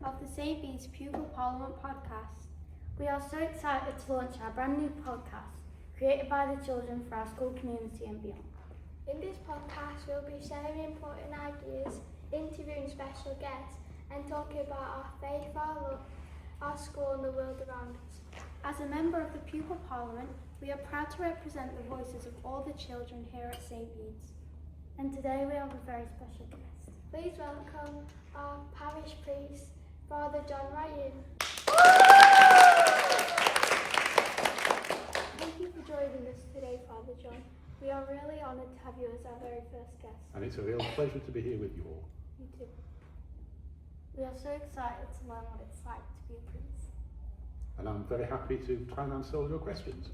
of the St. Bede's Pupil Parliament Podcast. We are so excited to launch our brand new podcast, created by the children for our school community and beyond. In this podcast, we'll be sharing important ideas, interviewing special guests, and talking about our faith, our school and the world around us. As a member of the Pupil Parliament, we are proud to represent the voices of all the children here at St. Bede's. And today we have a very special guest. Please welcome our parish priest, Father John Ryan. Thank you for joining us today, Father John. We are really honoured to have you as our very first guest. And it's a real pleasure to be here with you all. You too. We are so excited to learn what it's like to be a priest. And I'm very happy to try and answer all your questions.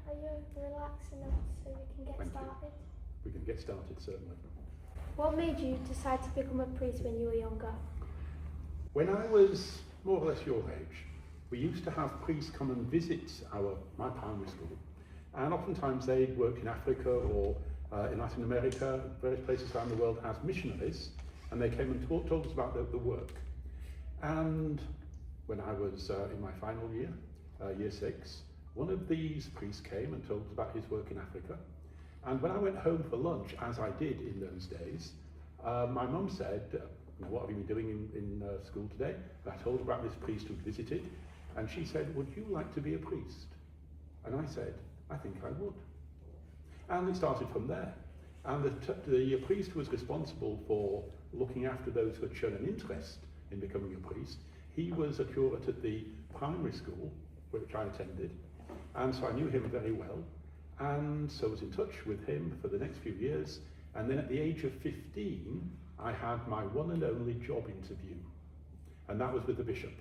Are you relaxed enough so we can get Thank you. started? We can get started, certainly. What made you decide to become a priest when you were younger? When I was more or less your age, we used to have priests come and visit my primary school. And oftentimes they'd work in Africa or in Latin America, various places around the world as missionaries. And they came and told us about the work. And when I was in my final year, year 6, one of these priests came and told us about his work in Africa. And when I went home for lunch, as I did in those days, my mum said, what have you been doing in school today? And I told her about this priest who visited, and she said, would you like to be a priest? And I said, I think I would. And it started from there. And the priest who was responsible for looking after those who had shown an interest in becoming a priest, he was a curate at the primary school, which I attended, and so I knew him very well. And so I was in touch with him for the next few years. And then at the age of 15, I had my one and only job interview. And that was with the bishop,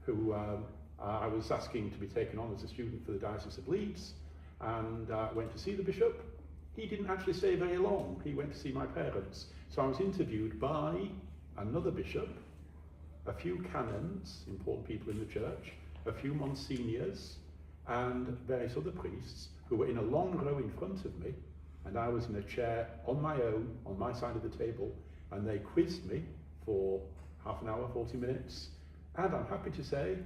who I was asking to be taken on as a student for the Diocese of Leeds. And went to see the bishop. He didn't actually stay very long. He went to see my parents. So I was interviewed by another bishop, a few canons, important people in the church, a few monsignors, and various other priests who were in a long row in front of me, and I was in a chair on my own, on my side of the table, and they quizzed me for half an hour, 40 minutes, and I'm happy to say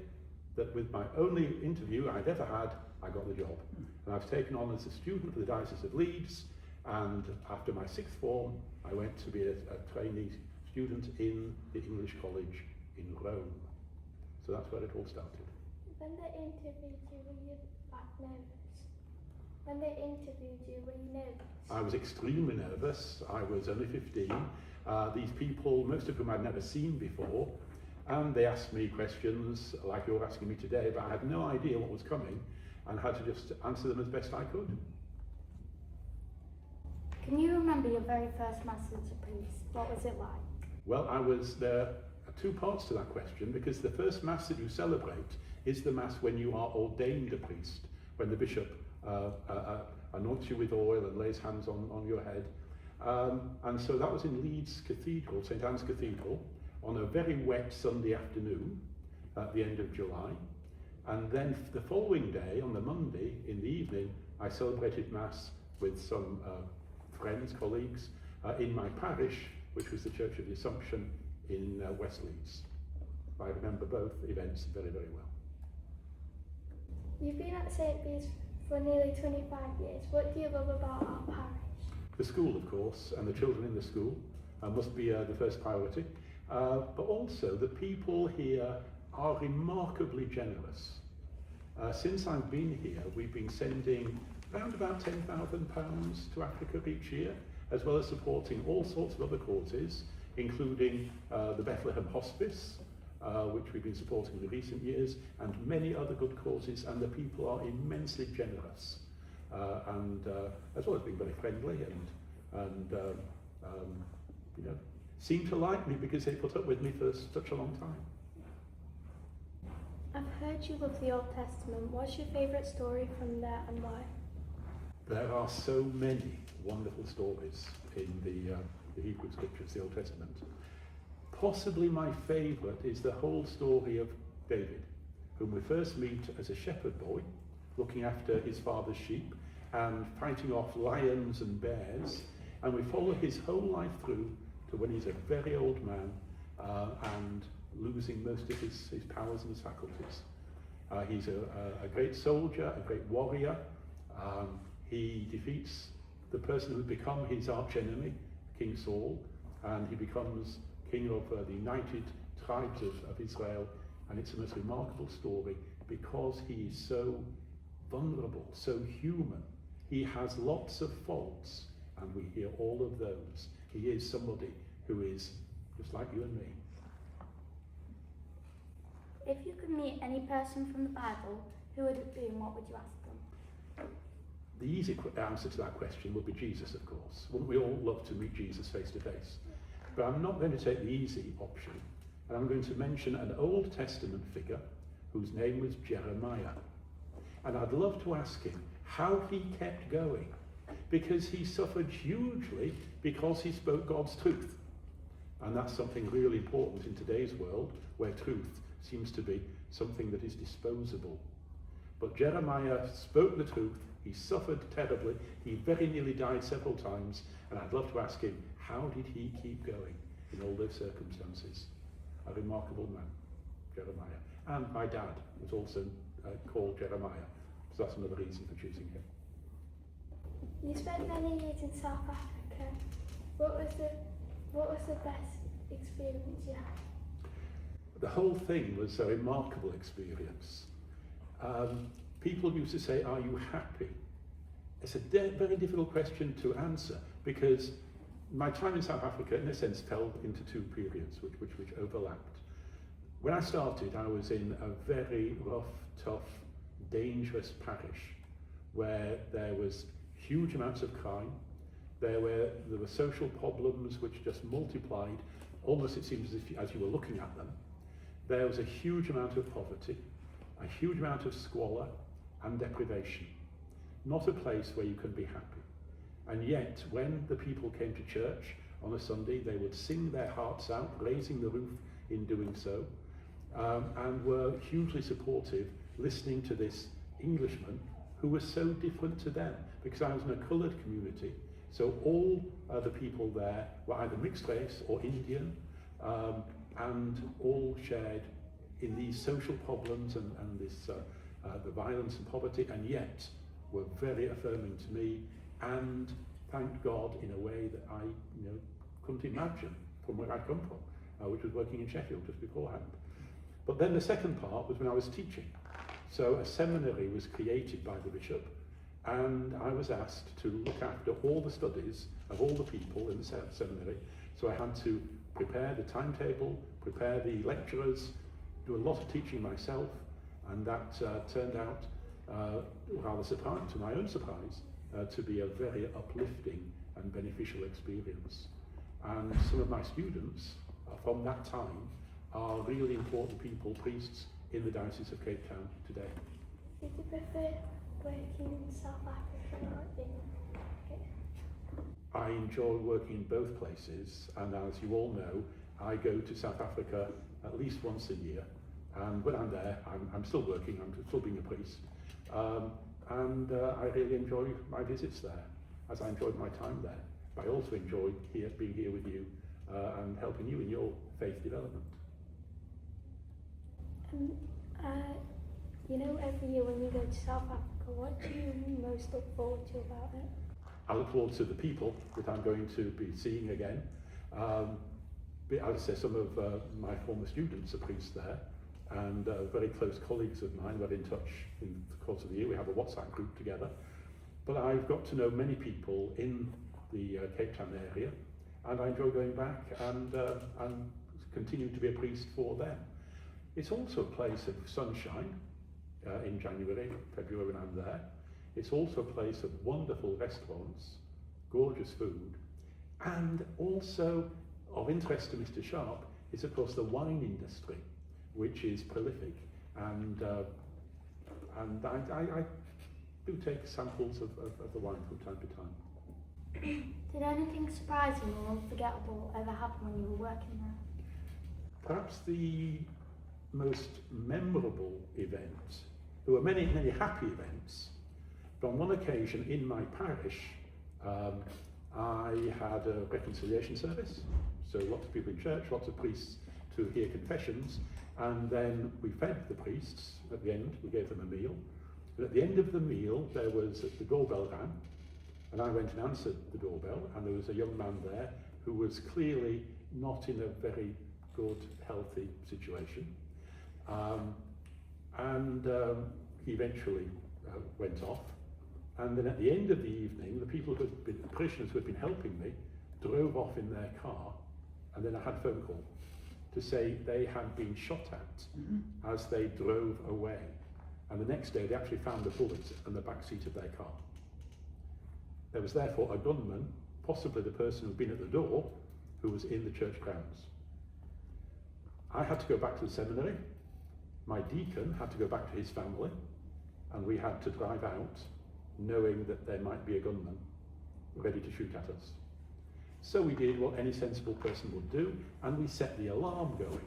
that with my only interview I'd ever had, I got the job. And I was taken on as a student for the Diocese of Leeds, and after my 6th form, I went to be a trainee student in the English College in Rome. So that's where it all started. When they interviewed you, were you nervous? When they interviewed you, were you nervous? I was extremely nervous. I was only 15. These people, most of whom I'd never seen before, and they asked me questions like you're asking me today, but I had no idea what was coming and had to just answer them as best I could. Can you remember your very first Mass as a priest? What was it like? Well, there are 2 parts to that question, because the first Mass that you celebrate is the Mass when you are ordained a priest, when the bishop anoints you with oil and lays hands on your head. And so that was in Leeds Cathedral, St Anne's Cathedral, on a very wet Sunday afternoon at the end of July. And then the following day, on the Monday in the evening, I celebrated Mass with some friends, colleagues, in my parish, which was the Church of the Assumption in West Leeds. I remember both events very, very well. You've been at St. Bede's for nearly 25 years. What do you love about our parish? The school, of course, and the children in the school must be the first priority. But also the people here are remarkably generous. Since I've been here, we've been sending around about £10,000 to Africa each year, as well as supporting all sorts of other causes, including the Bethlehem Hospice, which we've been supporting in the recent years, and many other good causes, and the people are immensely generous, and as well as being very friendly and seem to like me because they put up with me for such a long time. I've heard you love the Old Testament. What's your favourite story from there and why? There are so many wonderful stories in the Hebrew Scriptures, the Old Testament. Possibly my favourite is the whole story of David, whom we first meet as a shepherd boy, looking after his father's sheep and fighting off lions and bears, and we follow his whole life through to when he's a very old man and losing most of his powers and his faculties. He's a great soldier, a great warrior. He defeats the person who would become his archenemy, King Saul, and he becomes king of the united tribes of Israel. And it's a most remarkable story because he is so vulnerable, so human. He has lots of faults, and we hear all of those. He is somebody who is just like you and me. If you could meet any person from the Bible, who would it be and what would you ask them? The easy answer to that question would be Jesus, of course. Wouldn't we all love to meet Jesus face to face? But I'm not going to take the easy option, and I'm going to mention an Old Testament figure whose name was Jeremiah. And I'd love to ask him how he kept going, because he suffered hugely because he spoke God's truth. And that's something really important in today's world, where truth seems to be something that is disposable. But Jeremiah spoke the truth. He suffered terribly. He very nearly died several times. And I'd love to ask him, how did he keep going in all those circumstances? A remarkable man, Jeremiah. And my dad was also called Jeremiah. So that's another reason for choosing him. You spent many years in South Africa. What was the best experience you had? The whole thing was a remarkable experience. People used to say, are you happy? It's a very difficult question to answer, because my time in South Africa, in a sense, fell into two periods which overlapped. When I started, I was in a very rough, tough, dangerous parish where there was huge amounts of crime. There were social problems which just multiplied, almost it seems as you were looking at them. There was a huge amount of poverty, a huge amount of squalor and deprivation. Not a place where you can be happy. And yet, when the people came to church on a Sunday, they would sing their hearts out, raising the roof in doing so, and were hugely supportive, listening to this Englishman who was so different to them, because I was in a coloured community. So all the people there were either mixed race or Indian, and all shared in these social problems and this the violence and poverty, and yet were very affirming to me and thanked God in a way that I couldn't imagine from where I'd come from, which was working in Sheffield just beforehand. But then the second part was when I was teaching. So a seminary was created by the bishop, and I was asked to look after all the studies of all the people in the seminary. So I had to prepare the timetable, prepare the lecturers, do a lot of teaching myself, and that turned out, rather surprised, to my own surprise, to be a very uplifting and beneficial experience. And some of my students from that time are really important people, priests in the Diocese of Cape Town today. Did you prefer working in South Africa or in I enjoy working in both places, and as you all know, I go to South Africa at least once a year, and when I'm there, I'm still working, I'm still being a priest, and I really enjoy my visits there, as I enjoyed my time there. But I also enjoy being here with you and helping you in your faith development. Every year when you go to South Africa, what do you most look forward to about it? I look forward to the people that I'm going to be seeing again. As I say, some of my former students are priests there, and very close colleagues of mine were in touch in the course of the year. We have a WhatsApp group together. But I've got to know many people in the Cape Town area, and I enjoy going back and continuing to be a priest for them. It's also a place of sunshine in January, February when I'm there. It's also a place of wonderful restaurants, gorgeous food, and also of interest to Mr. Sharp is of course the wine industry, which is prolific, and I do take samples of the wine from time to time. Did anything surprising or unforgettable ever happen when you were working there? Perhaps the most memorable event, there were many, many happy events, but on one occasion in my parish, I had a reconciliation service, so lots of people in church, lots of priests to hear confessions, and then we fed the priests at the end, we gave them a meal. And at the end of the meal, there was the doorbell rang, and I went and answered the doorbell, and there was a young man there who was clearly not in a very good, healthy situation. He eventually went off. And then at the end of the evening, the parishioners who had been helping me drove off in their car, and then I had a phone call to say they had been shot at as they drove away. And the next day they actually found a bullet in the back seat of their car. There was therefore a gunman, possibly the person who'd been at the door, who was in the church grounds. I had to go back to the seminary. My deacon had to go back to his family, and we had to drive out knowing that there might be a gunman ready to shoot at us. So we did what any sensible person would do, and we set the alarm going.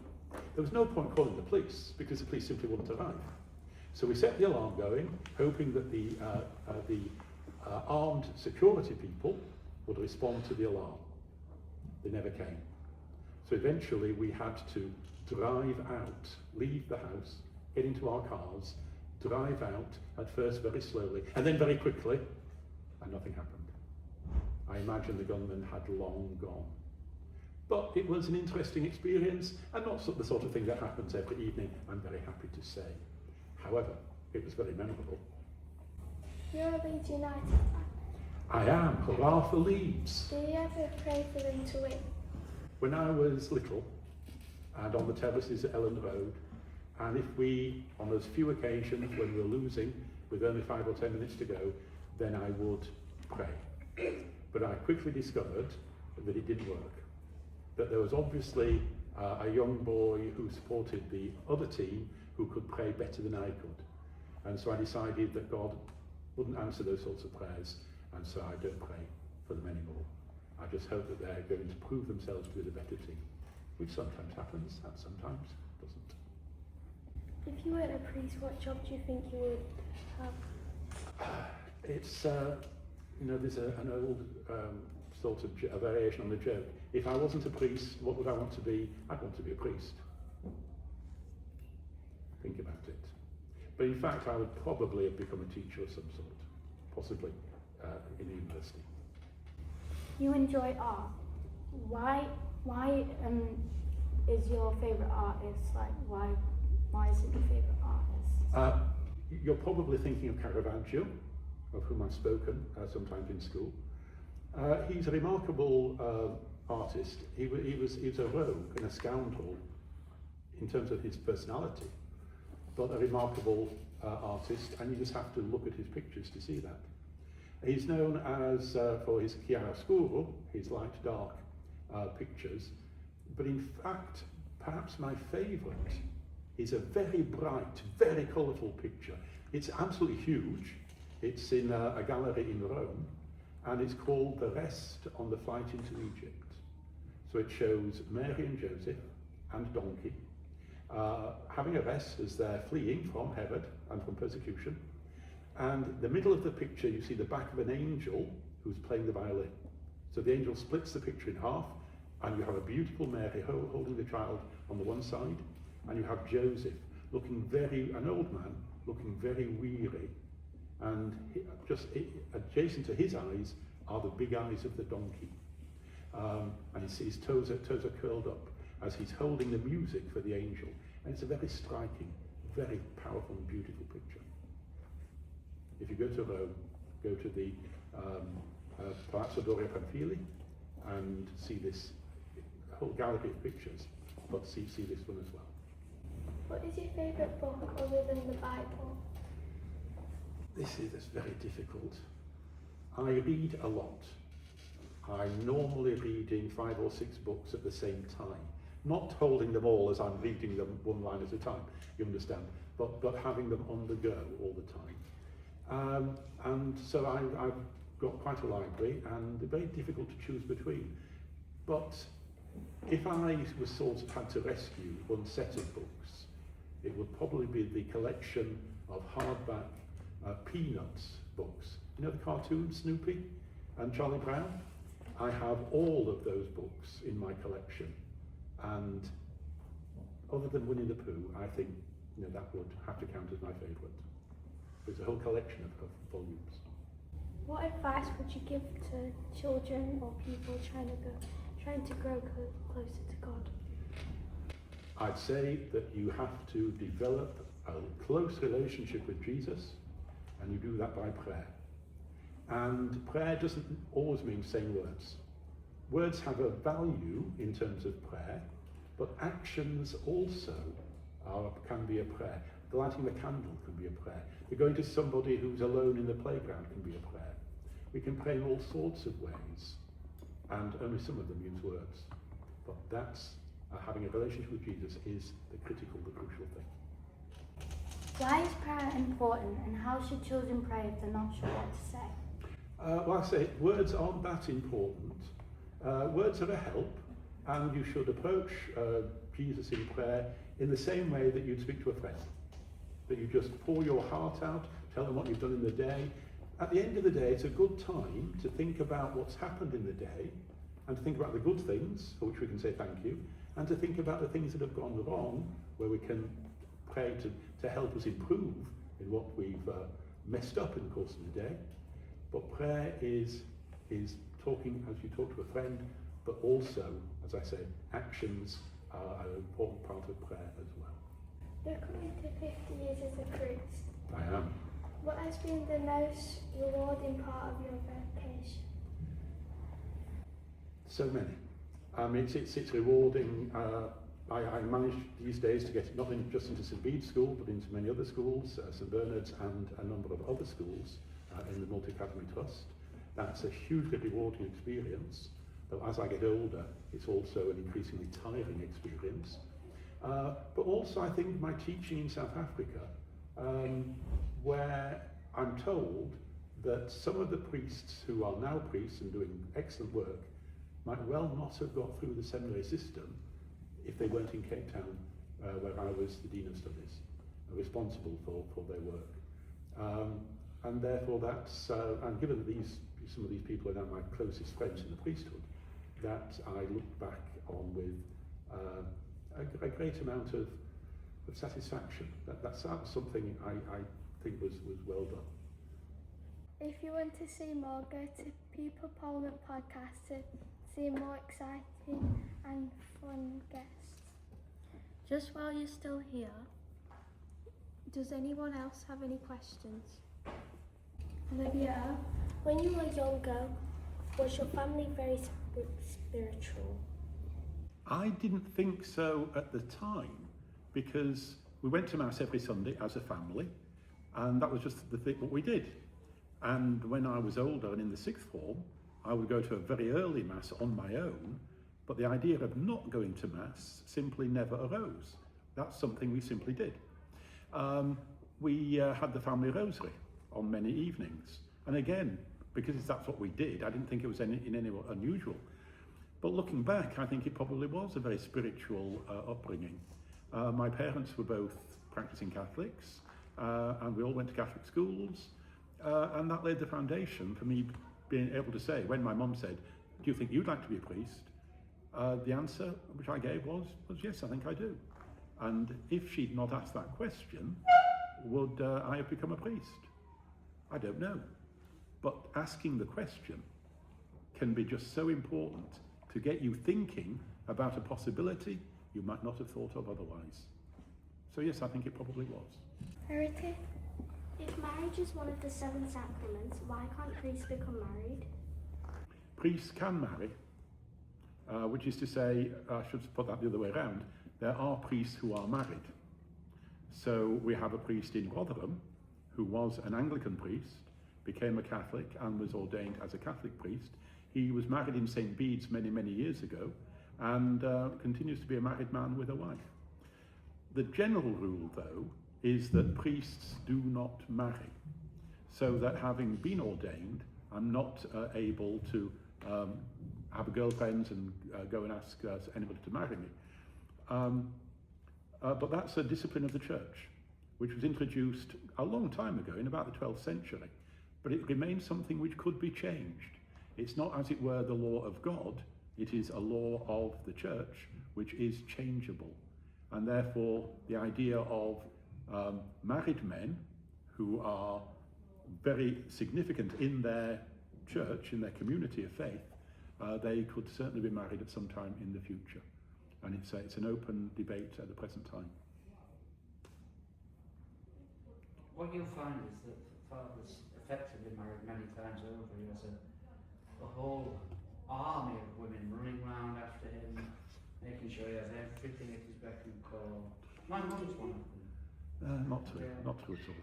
There was no point calling the police, because the police simply wouldn't arrive. So we set the alarm going, hoping that the armed security people would respond to the alarm. They never came. So eventually we had to drive out, leave the house, get into our cars, drive out, at first very slowly, and then very quickly, and nothing happened. I imagine the gunman had long gone. But it was an interesting experience, and not the sort of thing that happens every evening, I'm very happy to say. However, it was very memorable. You're a Leeds United fan. I am, hurrah for Leeds. Do you ever pray for them to win? When I was little, and on the terraces at Ellen Road, and if we, on those few occasions when we were losing, with only 5 or 10 minutes to go, then I would pray. But I quickly discovered that it didn't work. That there was obviously a young boy who supported the other team who could pray better than I could. And so I decided that God wouldn't answer those sorts of prayers, and so I don't pray for them anymore. I just hope that they're going to prove themselves to be the better team, which sometimes happens and sometimes doesn't. If you weren't a priest, what job do you think you would have? It's, there's an old sort of a variation on the joke. If I wasn't a priest, what would I want to be? I'd want to be a priest. Think about it. But in fact, I would probably have become a teacher of some sort, possibly in a university. You enjoy art. Why is your favourite artist? Like, why is it your favourite artist? You're probably thinking of Caravaggio, of whom I've spoken sometimes in school. He's a remarkable artist. He was a rogue and a scoundrel in terms of his personality, but a remarkable artist, and you just have to look at his pictures to see that. He's known as for his chiaroscuro, his light-dark pictures, but in fact, perhaps my favourite is a very bright, very colourful picture. It's absolutely huge. It's in a gallery in Rome, and it's called The Rest on the Flight into Egypt. So it shows Mary and Joseph and donkey having a rest as they're fleeing from Herod and from persecution. And the middle of the picture, you see the back of an angel who's playing the violin. So the angel splits the picture in half, and you have a beautiful Mary holding the child on the one side, and you have Joseph an old man, looking very weary. And just adjacent to his eyes are the big eyes of the donkey. And his toes are curled up as he's holding the music for the angel. And it's a very striking, very powerful and beautiful picture. If you go to Rome, go to the Palazzo Doria Pamphili and see this whole gallery of pictures, but see this one as well. What is your favourite book other than the Bible? This is very difficult. I read a lot. I'm normally reading 5 or 6 books at the same time. Not holding them all as I'm reading them one line at a time, you understand, but having them on the go all the time. And so I've got quite a library, and they're very difficult to choose between. But if I was sort of had to rescue one set of books, it would probably be the collection of hardback Peanuts books. You know the cartoon Snoopy and Charlie Brown? I have all of those books in my collection, and other than Winnie the Pooh, I think that would have to count as my favourite. There's a whole collection of volumes. What advice would you give to children or people trying to grow closer to God? I'd say that you have to develop a close relationship with Jesus, and you do that by prayer. And prayer doesn't always mean saying words. Words have a value in terms of prayer, but actions also can be a prayer. The lighting of a candle can be a prayer. The going to somebody who's alone in the playground can be a prayer. We can pray in all sorts of ways, and only some of them use words. But that's having a relationship with Jesus is the crucial thing. Why is prayer important, and how should children pray if they're not sure what to say? Well, I say words aren't that important. Words are a help, and you should approach Jesus in prayer in the same way that you'd speak to a friend. That you just pour your heart out, tell them what you've done in the day. At the end of the day, it's a good time to think about what's happened in the day, and to think about the good things, for which we can say thank you, and to think about the things that have gone wrong, where we can pray to help us improve in what we've messed up in the course of the day. But prayer is talking as you talk to a friend, but also, as I say, actions are an important part of prayer as well. You're coming to 50 years as a priest. I am. What has been the most rewarding part of your vocation? So many. It's rewarding. I manage these days to get not just into St Bede's School, but into many other schools, St Bernard's and a number of other schools in the Multi-Academy Trust. That's a hugely rewarding experience, though as I get older, it's also an increasingly tiring experience. But also I think my teaching in South Africa, where I'm told that some of the priests who are now priests and doing excellent work might well not have got through the seminary system if they weren't in Cape Town, where I was the Dean of Studies, responsible for their work. And therefore that's, and given that some of these people are now my closest friends in the priesthood, that I look back on with a great amount of satisfaction. That's something I think was well done. If you want to see more, go to Pupil Parliament Podcast to see more exciting and fun guests. Just while you're still here, does anyone else have any questions? Olivia, when you were younger, was your family very spiritual? I didn't think so at the time, because we went to Mass every Sunday as a family, and that was just the thing what we did. And when I was older and in the sixth form, I would go to a very early Mass on my own, but the idea of not going to Mass simply never arose. That's something we simply did. We had the family rosary on many evenings. And again, because that's what we did, I didn't think it was in any way unusual. But looking back, I think it probably was a very spiritual upbringing. My parents were both practicing Catholics, and we all went to Catholic schools, and that laid the foundation for me being able to say, when my mum said, "Do you think you'd like to be a priest?" The answer which I gave was yes, I think I do. And if she'd not asked that question, would I have become a priest? I don't know. But asking the question can be just so important to get you thinking about a possibility you might not have thought of otherwise. So yes, I think it probably was. Verity? If marriage is one of the 7 sacraments, why can't priests become married? Priests can marry, which is to say, I should put that the other way around, there are priests who are married. So we have a priest in Rotherham who was an Anglican priest, became a Catholic and was ordained as a Catholic priest. He was married in St Bede's many, many years ago, and continues to be a married man with a wife. The general rule, though, is that priests do not marry, so that having been ordained, I'm not able to have a girlfriend and go and ask anybody to marry me. But that's a discipline of the church, which was introduced a long time ago, in about the 12th century, but it remains something which could be changed. It's not, as it were, the law of God, it is a law of the church, which is changeable. And therefore, the idea of married men who are very significant in their church, in their community of faith, they could certainly be married at some time in the future. And it's an open debate at the present time. What you'll find is that Father's effectively married many times over. He has a whole army of women running round after him, making sure he has everything at his beck and call. My mum's one of them. Not true at all.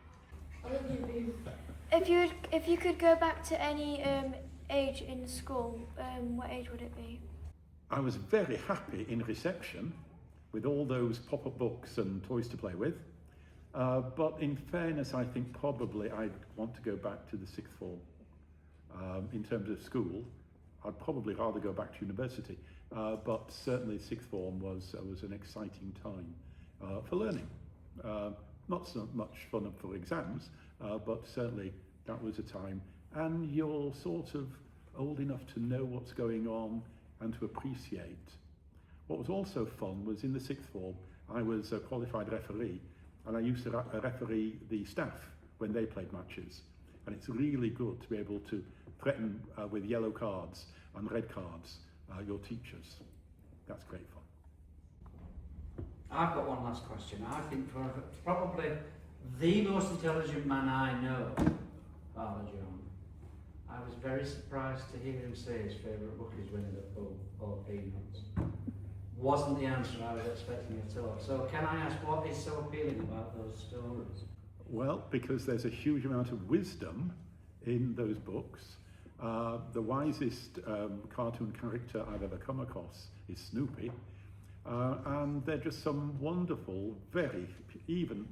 If you could go back to any age in school, what age would it be? I was very happy in reception with all those pop-up books and toys to play with. But in fairness, I think probably I'd want to go back to the sixth form. In terms of school, I'd probably rather go back to university. But certainly sixth form was an exciting time for learning. Not so much fun for exams, but certainly that was a time. And you're sort of old enough to know what's going on and to appreciate. What was also fun was in the sixth form, I was a qualified referee, and I used to referee the staff when they played matches. And it's really good to be able to threaten with yellow cards and red cards your teachers. That's great fun. I've got one last question. I think for probably the most intelligent man I know, Father John, I was very surprised to hear him say his favourite book is Winnie the Pooh or Peanuts. Wasn't the answer I was expecting at all. So can I ask what is so appealing about those stories? Well, because there's a huge amount of wisdom in those books. The wisest cartoon character I've ever come across is Snoopy. And they're just some wonderful, very, even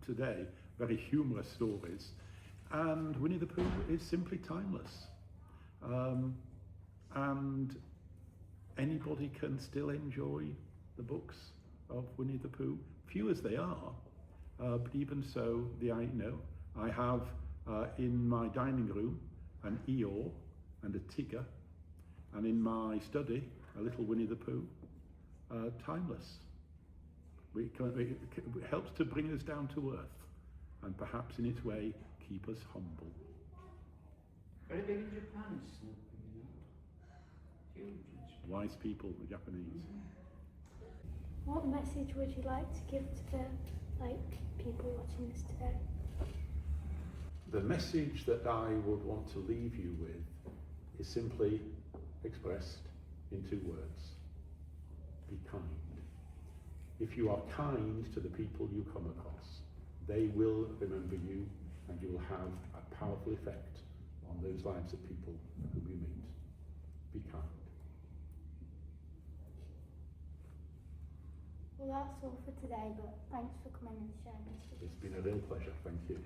today, very humorous stories. And Winnie the Pooh is simply timeless. And anybody can still enjoy the books of Winnie the Pooh, few as they are. But even so, I have in my dining room an Eeyore and a Tigger, and in my study a little Winnie the Pooh. Timeless. It helps to bring us down to earth, and perhaps in its way keep us humble. Very big in Japan, huge. Wise people, the Japanese. What message would you like to give to the people watching this today? The message that I would want to leave you with is simply expressed in 2 words. Be kind. If you are kind to the people you come across, they will remember you, and you will have a powerful effect on those lives of people whom you meet. Be kind. Well, that's all for today, but thanks for coming and sharing this with us. It's been a real pleasure. Thank you.